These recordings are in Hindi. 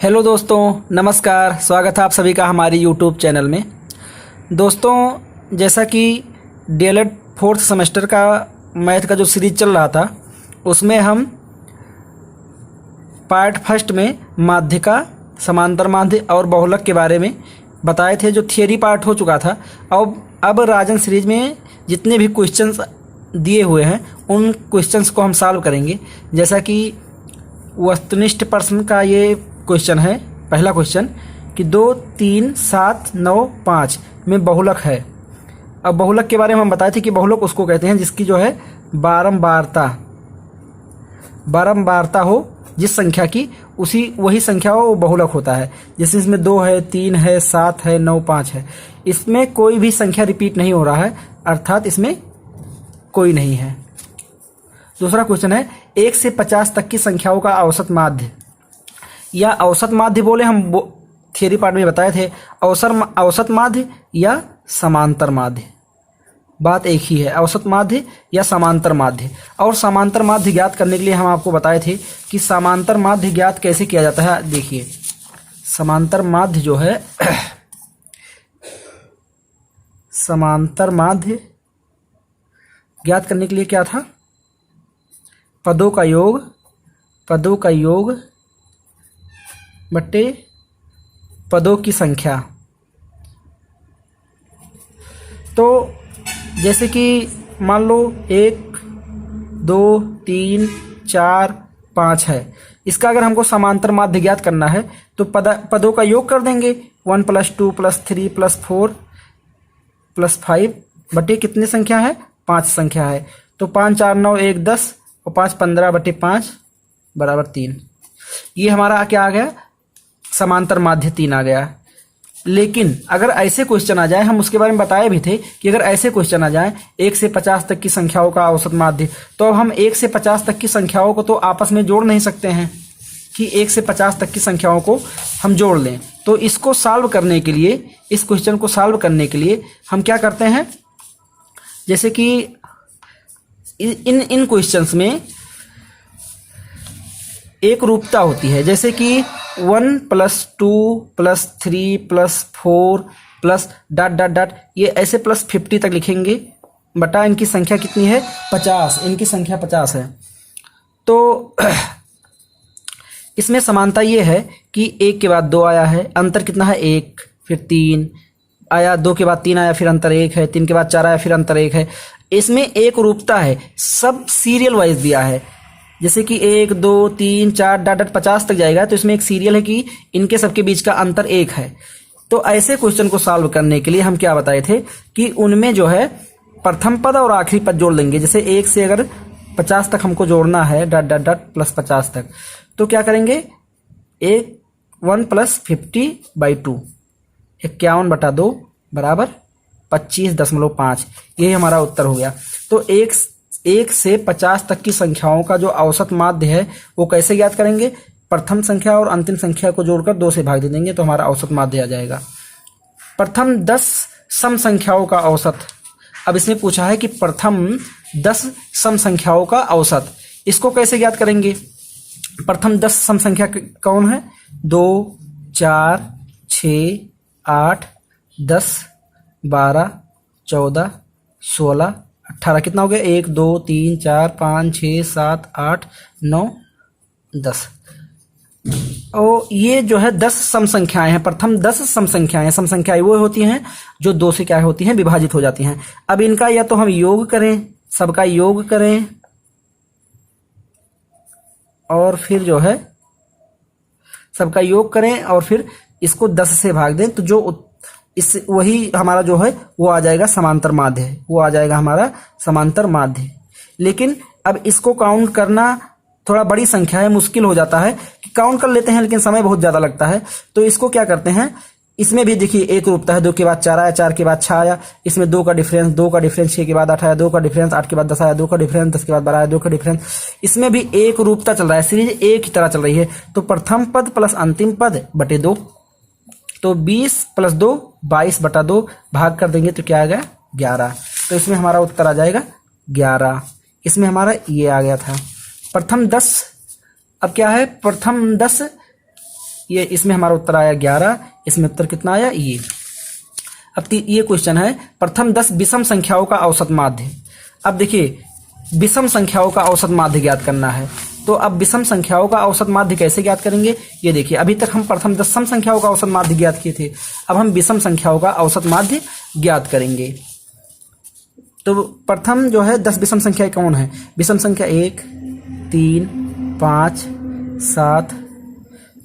हेलो दोस्तों, नमस्कार। स्वागत है आप सभी का हमारी यूट्यूब चैनल में। दोस्तों, जैसा कि डीएलएड फोर्थ सेमेस्टर का मैथ का जो सीरीज चल रहा था उसमें हम पार्ट फर्स्ट में माध्यिका, समांतर माध्य और बहुलक के बारे में बताए थे, जो थियरी पार्ट हो चुका था। अब राजन सीरीज में जितने भी क्वेश्चंस दिए हुए हैं उन क्वेश्चंस को हम सॉल्व करेंगे। जैसा कि वस्तुनिष्ठ प्रश्न का ये क्वेश्चन है, पहला क्वेश्चन कि 2, 3, 7, 9, 5 में बहुलक है। अब बहुलक के बारे में हम बताए थे कि बहुलक उसको कहते हैं जिसकी जो है बारंबारता हो, जिस संख्या की वही संख्या हो वो बहुलक होता है। जैसे इसमें 2 है, 3 है, 7 है, 9, 5 है। इसमें कोई भी संख्या रिपीट नहीं हो रहा है, अर्थात इसमें कोई नहीं है। दूसरा क्वेश्चन है 1 से 50 तक की संख्याओं का औसत माध्य, या औसत माध्य बोले, हम थियरी पार्ट में बताए थे औसत माध्य या समांतर माध्य, बात एक ही है, औसत माध्य या समांतर माध्य। और समांतर माध्य ज्ञात करने के लिए हम आपको बताए थे कि समांतर माध्य ज्ञात कैसे किया जाता है। देखिए, समांतर माध्य जो है समांतर माध्य ज्ञात करने के लिए क्या था, पदों का योग बट्टे पदों की संख्या। तो जैसे कि मान लो 1, 2, 3, 4, 5 है, इसका अगर हमको समांतर माध्य ज्ञात करना है तो पदों का योग कर देंगे। 1 + 2 + 3 + 4 + 5 बटे कितनी संख्या है, 5 संख्या है। तो 5, 4, 9, 1, 10 और 5, 15 बटे 5 बराबर 3। ये हमारा क्या आ गया, समांतर माध्य 3 आ गया। लेकिन अगर ऐसे क्वेश्चन आ जाए, हम उसके बारे में बताए भी थे कि अगर ऐसे क्वेश्चन आ जाए 1 से 50 तक की संख्याओं का औसत माध्य, तो अब हम 1 से 50 तक की संख्याओं को तो आपस में जोड़ नहीं सकते हैं कि 1 से 50 तक की संख्याओं को हम जोड़ लें। तो इसको सॉल्व करने के लिए, इस क्वेश्चन को सॉल्व करने के लिए हम क्या करते हैं, जैसे कि इन क्वेश्चंस में एक रूपता होती है। जैसे कि 1 + 2 + 3 + 4 +... ये ऐसे +50 तक लिखेंगे, बटा इनकी संख्या कितनी है, 50। इनकी संख्या 50 है। तो इसमें समानता ये है कि 1 के बाद 2 आया है, अंतर कितना है 1, फिर 3 आया, 2 के बाद 3 आया, फिर अंतर 1 है, 3 के बाद 4 आया, फिर अंतर 1 है। इसमें एक रूपता है, सब सीरियल वाइज दिया है। जैसे कि 1, 2, 3, 4 50 तक जाएगा, तो इसमें एक सीरियल है कि इनके सबके बीच का अंतर 1 है। तो ऐसे क्वेश्चन को सॉल्व करने के लिए हम क्या बताए थे कि उनमें जो है प्रथम पद और आखिरी पद जोड़ लेंगे। जैसे 1 से अगर 50 तक हमको जोड़ना है + 50 तक, तो क्या करेंगे, 1 + 50/2 51/2 बराबर 25.5। यही हमारा उत्तर हो गया। तो 1 से 50 तक की संख्याओं का जो औसत माध्य है वो कैसे ज्ञात करेंगे, प्रथम संख्या और अंतिम संख्या को जोड़कर 2 से भाग दे देंगे तो हमारा औसत माध्य आ जाएगा। प्रथम 10 सम संख्याओं का औसत। अब इसमें पूछा है कि प्रथम 10 सम संख्याओं का औसत, इसको कैसे ज्ञात करेंगे। प्रथम 10 सम संख्या कौन है, 2, 4, 6, 8, 10, 12, 14, 16, 18। कितना हो गया, 1, 2, 3, 4, 5, 6, 7, 8, 9, 10। और ये जो है 10 सम संख्याएं हैं। प्रथम 10 सम संख्याएं, सम संख्याएं वो होती हैं जो 2 से क्या होती हैं, विभाजित हो जाती हैं। अब इनका या तो हम योग करें, सबका योग करें, और फिर जो है सबका योग करें और फिर इसको 10 से भाग दें, तो जो वही हमारा जो है वो आ जाएगा समांतर माध्य, वो आ जाएगा हमारा समांतर माध्य। लेकिन अब इसको काउंट करना थोड़ा बड़ी संख्या है, मुश्किल हो जाता है कि काउंट कर लेते हैं, लेकिन समय बहुत ज़्यादा लगता है। तो इसको क्या करते हैं, इसमें भी देखिए एक रूपता है, 2 के बाद 4 आया, 4 के बाद 6 आया, इसमें 2 का डिफरेंस, 6 के बाद 8 आया, 2 का डिफरेंस, 8 के बाद 10 आया, 2 का डिफरेंस, 10 के बाद 12 आया, 2 का डिफरेंस। इसमें भी एक रूपता चल रहा है, सीरीज एक ही तरह चल रही है। तो प्रथम पद प्लस अंतिम पद बटे 2, तो 20 + 2 22/2 भाग कर देंगे तो क्या आ गया, 11। तो इसमें हमारा उत्तर आ जाएगा 11। इसमें हमारा ये आ गया था प्रथम 10। अब क्या है, प्रथम 10 ये इसमें हमारा उत्तर आया 11, इसमें उत्तर कितना आया ये। अब ये क्वेश्चन है प्रथम 10 विषम संख्याओं का औसत माध्य। अब देखिए विषम संख्याओं का औसत माध्य ज्ञात करना है, तो अब विषम संख्याओं का औसत माध्य कैसे ज्ञात करेंगे, ये देखिए अभी तक हम प्रथम 10 सम संख्याओं का औसत माध्य ज्ञात किए थे, अब हम विषम संख्याओं का औसत माध्य ज्ञात करेंगे। तो प्रथम जो है 10 विषम संख्याएं कौन है, विषम संख्या 1, 3, 5, 7,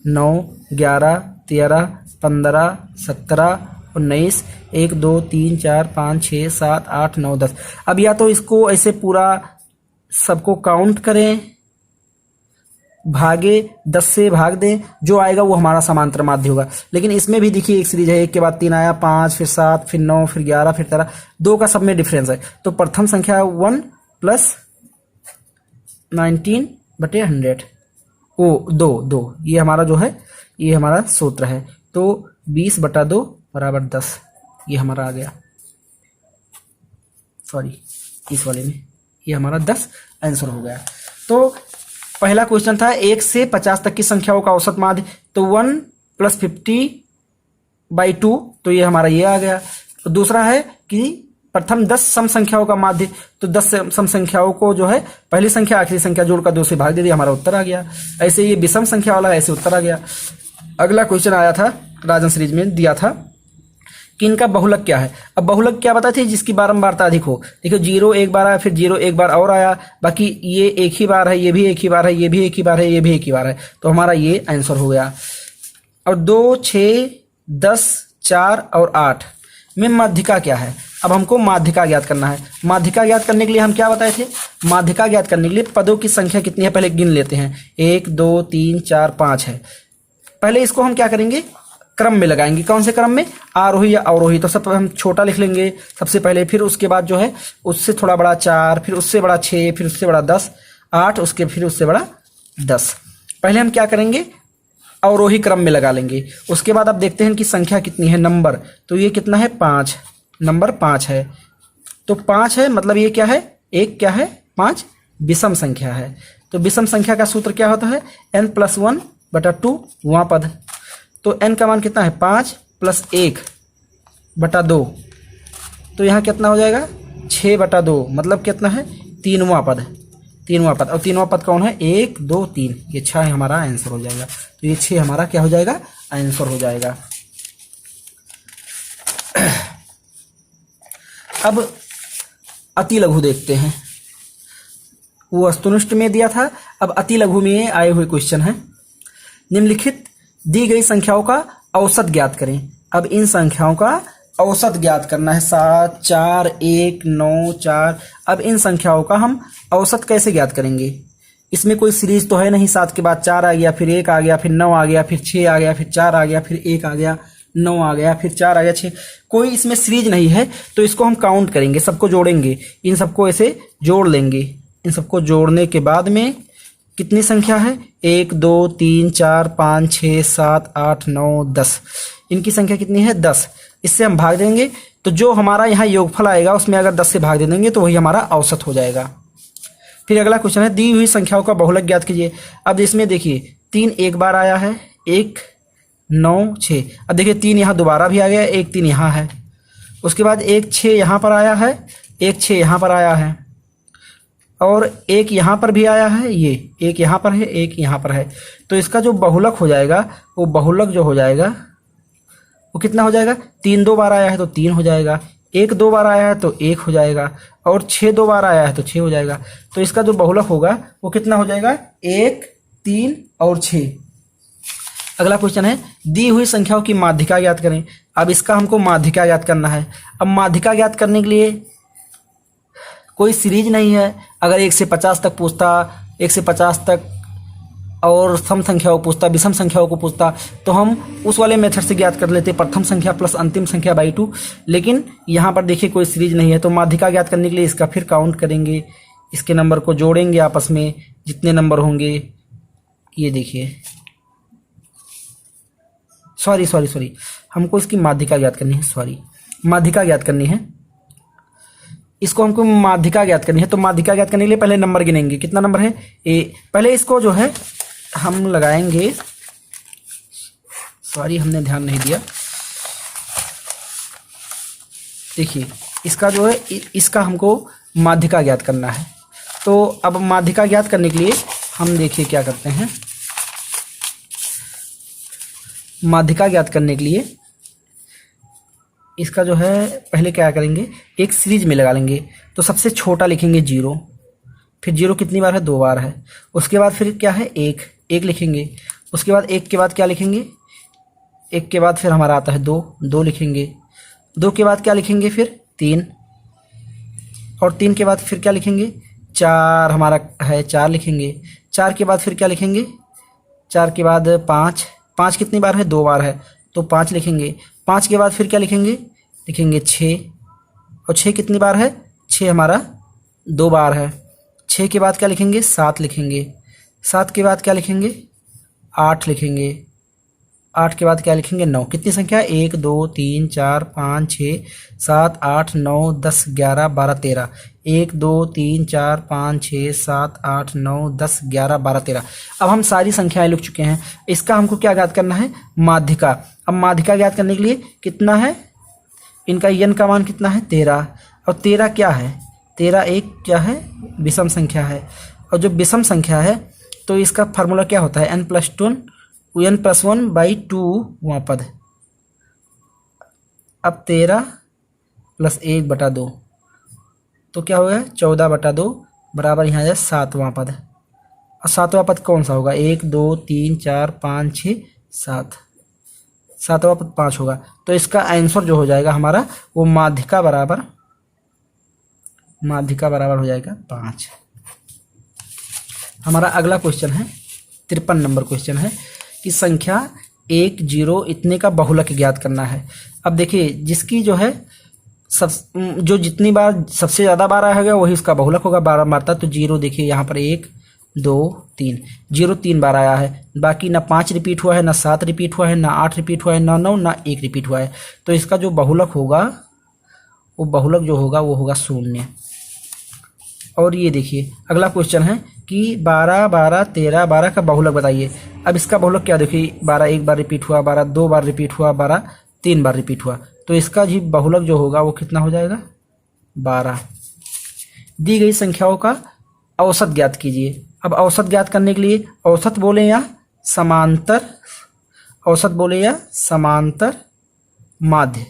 9, 11, 13, 15, 17, 19, 1, 2, 3, 4, 5, 6, 7, 8, 9, 10। अब या तो इसको ऐसे पूरा सबको काउंट करें, भागे 10 से भाग दें, जो आएगा वो हमारा समांतर माध्य होगा। लेकिन इसमें भी देखिए एक सीरीज है, 1 के बाद 3 आया, 5, फिर 7, फिर 9, फिर 11, फिर 13, 2 का सब में डिफरेंस है। तो प्रथम संख्या 1 प्लस 19/100 वो 2 ये हमारा जो है ये हमारा सूत्र है। तो 20/2 बराबर 10 ये हमारा आ गया, सॉरी इस वाले में ये हमारा 10 आंसर हो गया। तो पहला क्वेश्चन था 1 से 50 तक की संख्याओं का औसत माध्य, तो 1 + 50/2, तो ये हमारा ये आ गया। तो दूसरा है कि प्रथम 10 सम संख्याओं का माध्य, तो 10 सम संख्याओं को जो है पहली संख्या आखिरी संख्या जोड़कर 2 से भाग दे दिया, हमारा उत्तर आ गया। ऐसे ये विषम संख्या वाला ऐसे उत्तर आ गया। अगला क्वेश्चन आया था राजन सीरीज में दिया था कि इनका बहुलक क्या है। अब बहुलक क्या बताते हैं, जिसकी बारंबारता अधिक हो। देखो 0 एक बार आया, फिर 0 एक बार और आया, बाकी ये एक ही बार है, ये भी एक ही बार है, ये भी एक ही बार है, ये भी एक ही बार है, तो हमारा ये आंसर हो गया। और 2, 6, 10, 4 और 8 में माध्यिका क्या है। अब हमको माध्यिका ज्ञात करना है। माध्यिका ज्ञात करने के लिए हम क्या बताए थे, माध्यिका ज्ञात करने के लिए पदों की संख्या कितनी है पहले गिन लेते हैं। 1, 2, 3, 4, 5 है। पहले इसको हम क्या करेंगे, क्रम में लगाएंगे। कौन से क्रम में, आरोही या अवरोही। तो सब हम छोटा लिख लेंगे सबसे पहले, फिर उसके बाद जो है उससे थोड़ा बड़ा 4, फिर उससे बड़ा 6, फिर उससे बड़ा 10, 8, उसके फिर उससे बड़ा 10। पहले हम क्या करेंगे, अवरोही क्रम में लगा लेंगे। उसके बाद अब देखते हैं कि संख्या कितनी है, नंबर। तो ये कितना है, 5, नंबर 5 है। तो 5 है मतलब ये क्या है, एक क्या है, 5 विषम संख्या है। तो विषम संख्या का सूत्र क्या होता है, n + 1/2 वां पद। तो n का मान कितना है, 5 + 1/2, तो यहाँ कितना हो जाएगा, 6/2, मतलब कितना है, 3वां पद। और 3वां पद कौन है, 1, 2, 3, ये 6 हमारा आंसर हो जाएगा। तो ये 6 हमारा क्या हो जाएगा, आंसर हो जाएगा। अब अति लघु देखते हैं, वो वस्तुनिष्ठ में दिया था, अब अति लघु में आए हुए क्वेश्चन है। निम्नलिखित दी गई संख्याओं का औसत ज्ञात करें। अब इन संख्याओं का औसत ज्ञात करना है, 7, 4, 1, 9, 4। अब इन संख्याओं का हम औसत कैसे ज्ञात करेंगे, इसमें कोई सीरीज तो है नहीं। 7 के बाद 4 आ गया, फिर 1 आ गया, फिर 9 आ गया, फिर 6 आ गया, फिर 4 आ गया, फिर 1 आ गया, 9 आ गया, फिर 4 आ गया, 6, कोई इसमें सीरीज नहीं है। तो इसको हम काउंट करेंगे, सबको जोड़ेंगे, इन सबको ऐसे जोड़ लेंगे। इन सबको जोड़ने के बाद में कितनी संख्या है, 1, 2, 3, 4, 5, 6, 7, 8, 9, 10। इनकी संख्या कितनी है, 10। इससे हम भाग देंगे, तो जो हमारा यहाँ योगफल आएगा उसमें अगर 10 से भाग दे देंगे तो वही हमारा औसत हो जाएगा। फिर अगला क्वेश्चन है, दी हुई संख्याओं का बहुलक ज्ञात कीजिए। अब इसमें देखिए 3 एक बार आया है, 1, 9, 6। अब देखिए 3 यहाँ दोबारा भी आ गया, 1 3 यहाँ है। उसके बाद 1 6 यहाँ पर आया है, 1 6 यहाँ पर आया है, और 1 यहाँ पर भी आया है, ये 1 यहाँ पर है, 1 यहाँ पर है। तो इसका जो बहुलक हो जाएगा, वो बहुलक जो हो जाएगा वो कितना हो जाएगा, 3 2 बार आया है तो 3 हो जाएगा, 1 2 बार आया है तो 1 हो जाएगा, और 6 2 बार आया है तो 6 हो जाएगा। तो इसका जो बहुलक होगा वो कितना हो जाएगा, 1, 3 और 6। अगला क्वेश्चन है, दी हुई संख्याओं की माध्यिका ज्ञात करें। अब इसका हमको माध्यिका ज्ञात करना है। अब माध्यिका ज्ञात करने के लिए कोई सीरीज नहीं है। अगर 1 से 50 तक पूछता, 1 से 50 तक और सम संख्याओं पूछता, विषम संख्याओं को पूछता, तो हम उस वाले मेथड से ज्ञात कर लेते, प्रथम संख्या प्लस अंतिम संख्या बाई 2। लेकिन यहाँ पर देखिए कोई सीरीज नहीं है, तो माध्यिका ज्ञात करने के लिए इसका फिर काउंट करेंगे, इसके नंबर को जोड़ेंगे आपस में, जितने नंबर होंगे। ये देखिए, सॉरी हमको इसकी माध्यिका ज्ञात करनी है, माध्यिका ज्ञात करनी है। इसको हमको माध्यिका ज्ञात करनी है, तो माध्यिका ज्ञात करने के लिए पहले नंबर गिनेंगे। कितना नंबर है, ए। पहले इसको जो है हम लगाएंगे सॉरी हमने ध्यान नहीं दिया। देखिए इसका जो है इसका हमको माध्यिका ज्ञात करना है। तो अब माध्यिका ज्ञात करने के लिए हम देखिए क्या करते हैं। माध्यिका ज्ञात करने के लिए इसका जो है पहले क्या करेंगे, एक सीरीज में लगा लेंगे। तो सबसे छोटा लिखेंगे 0, फिर 0 कितनी बार है, 2 बार है। उसके बाद फिर क्या है, 1 लिखेंगे। उसके बाद 1 के बाद क्या लिखेंगे, 1 के बाद फिर हमारा आता है 2 लिखेंगे। 2 के बाद क्या लिखेंगे, फिर 3, और 3 के बाद फिर क्या लिखेंगे, 4 हमारा है 4 लिखेंगे। 4 के बाद फिर क्या लिखेंगे, 4 के बाद 5 कितनी बार है, 2 बार है तो 5 लिखेंगे। 5 के बाद फिर क्या लिखेंगे 6, और 6 कितनी बार है, 6 हमारा 2 बार है। 6 के बाद क्या लिखेंगे, 7 लिखेंगे। 7 के बाद क्या लिखेंगे, 8 लिखेंगे। 8 के बाद क्या लिखेंगे, 9। कितनी संख्या, 1 2 3 4 5 6 7 8 9 10 11 12 13। 1 2 3 4 5 6 7 8 9 10 11 12 13। अब हम सारी संख्याएं लिख चुके हैं। इसका हमको क्या ज्ञात करना है, माध्यिका। अब माध्यिका ज्ञात करने के लिए कितना है, इनका n का मान कितना है, 13। और 13 क्या है, 13 एक क्या है, विषम संख्या है। और जो विषम संख्या है तो इसका फार्मूला क्या होता है, n+1/2 पद। अब 13 + 1/2 तो क्या होगा, 14/2 बराबर यहाँ जाए 7वां पद। और 7वां पद कौन सा होगा, 1 2 3 4 5 6 7, 7वां पद 5 होगा। तो इसका आंसर जो हो जाएगा हमारा वो माध्यिका बराबर हो जाएगा 5। हमारा अगला क्वेश्चन है 53 नंबर क्वेश्चन है कि संख्या 1 0 इतने का बहुलक ज्ञात करना है। अब देखिए जिसकी जो है जो जितनी बार सबसे ज़्यादा बार आएगा वही उसका बहुलक होगा, 12 मारता। तो 0 देखिए यहाँ पर 1 2 3, 0 3 बार आया है। बाकी ना 5 रिपीट हुआ है, ना 7 रिपीट हुआ है, ना 8 रिपीट हुआ है, ना 9, ना 1 रिपीट हुआ है। तो इसका जो बहुलक होगा वो बहुलक जो होगा वो होगा 0। और ये देखिए अगला क्वेश्चन है कि 12 12 13 12 का बहुलक बताइए। अब इसका बहुलक क्या, देखिए 12 1 बार रिपीट हुआ, 12 2 बार रिपीट हुआ, 12 3 बार रिपीट हुआ। तो इसका जी बहुलक जो होगा वो कितना हो जाएगा, 12। दी गई संख्याओं का औसत ज्ञात कीजिए। अब औसत ज्ञात करने के लिए औसत बोले या समांतर, औसत बोले या समांतर माध्य,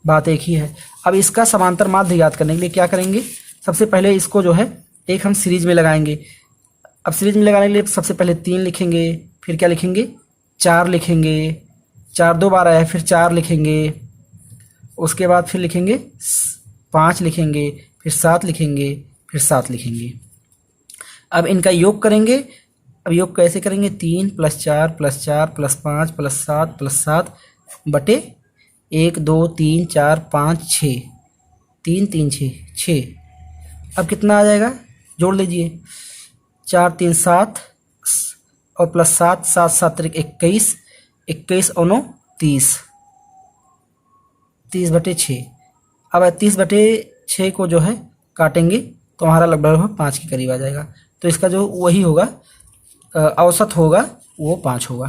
बात एक ही है। अब इसका समांतर माध्य ज्ञात करने के लिए क्या करेंगे, सबसे पहले इसको जो है एक हम सीरीज में लगाएंगे। अब सीरीज में लगाने के लिए सबसे पहले 3 लिखेंगे, फिर क्या लिखेंगे 4 लिखेंगे, 4 2 बार आया फिर 4 लिखेंगे। उसके बाद फिर लिखेंगे 5 लिखेंगे, फिर 7 लिखेंगे, फिर 7 लिखेंगे। अब इनका योग करेंगे। अब योग कैसे करेंगे, 3 + 4 + 4 + 5 + 7 + 7 बटे 1 2 3 4 5 6, 3 3 6 6। अब कितना आ जाएगा, जोड़ लीजिए, 4 3 7 और +7 7 7 21 21 और 9 30, 30/6। अब 30/6 को जो है काटेंगे तो हमारा लगभग 5 के करीब आ जाएगा। तो इसका जो वही होगा औसत होगा वो 5 होगा।